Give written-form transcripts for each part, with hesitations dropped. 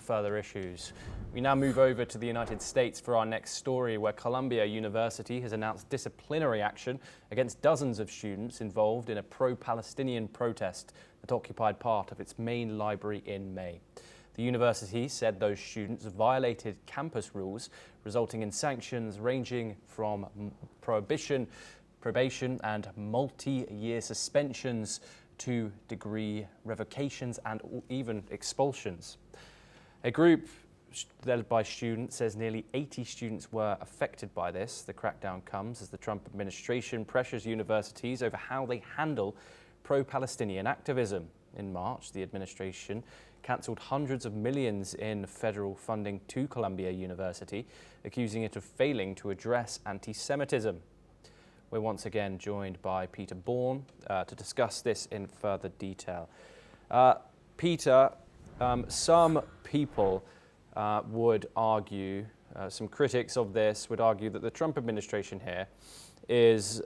further issues. We now move over to the United States for our next story, where Columbia University has announced disciplinary action against dozens of students involved in a pro-Palestinian protest that occupied part of its main library in May. The university said those students violated campus rules, resulting in sanctions ranging from probation and multi-year suspensions to degree revocations and even expulsions. A group led by students says nearly 80 students were affected by this. The crackdown comes as the Trump administration pressures universities over how they handle pro-Palestinian activism. In March, the administration cancelled hundreds of millions in federal funding to Columbia University, accusing it of failing to address anti-Semitism. We're once again joined by Peter Bourne to discuss this in further detail. Peter, some people would argue, some critics of this would argue that the Trump administration here is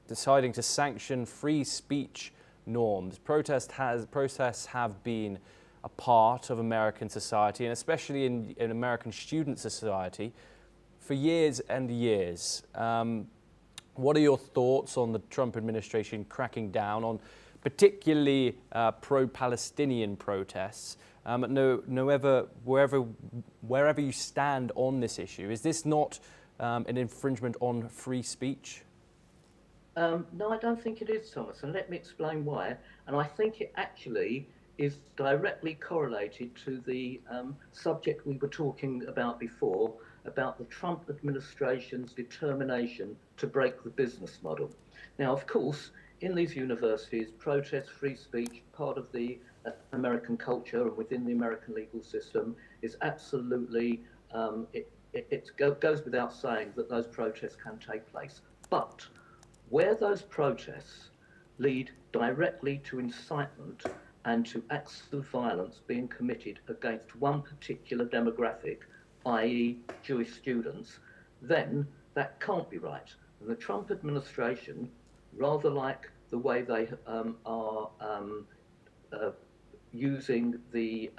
deciding to sanction free speech norms. Protests have been a part of American society, and especially in American student society, for years and years. What are your thoughts on the Trump administration cracking down on particularly pro-Palestinian protests? Wherever you stand on this issue, is this not an infringement on free speech? No, I don't think it is, Thomas, and let me explain why. And I think it actually is directly correlated to the subject we were talking about before, about the Trump administration's determination to break the business model. Now, of course, in these universities, protest, free speech, part of the American culture and within the American legal system is absolutely, it goes without saying that those protests can take place. But where those protests lead directly to incitement and to acts of violence being committed against one particular demographic, i.e. Jewish students, then that can't be right. And the Trump administration, rather like the way they are using the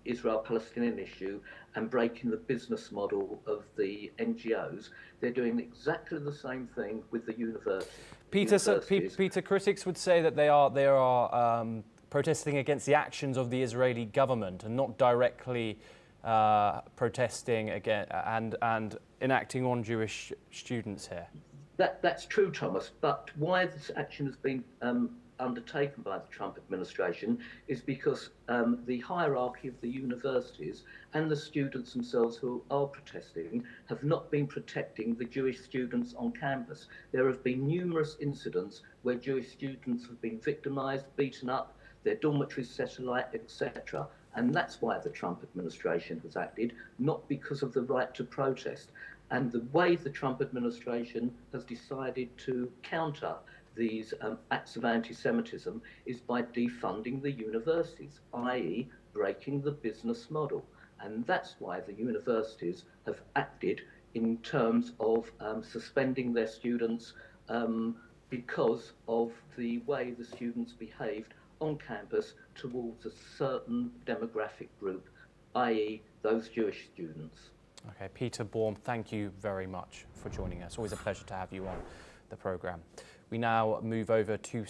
Israel-Palestinian issue and breaking the business model of the NGOs, they're doing exactly the same thing with the universities. Peter, critics would say that they are protesting against the actions of the Israeli government and not directly protesting again and enacting on Jewish students here. That's true, Thomas, but why this action has been undertaken by the Trump administration is because the hierarchy of the universities and the students themselves who are protesting have not been protecting the Jewish students on campus. There have been numerous incidents where Jewish students have been victimized, beaten up, their dormitories set alight, etc. And that's why the Trump administration has acted, not because of the right to protest. And the way the Trump administration has decided to counter these acts of anti-Semitism is by defunding the universities, i.e. breaking the business model. And that's why the universities have acted in terms of suspending their students because of the way the students behaved on campus towards a certain demographic group, i.e. those Jewish students. Okay, Peter Bourne, thank you very much for joining us. Always a pleasure to have you on the programme. We now move over to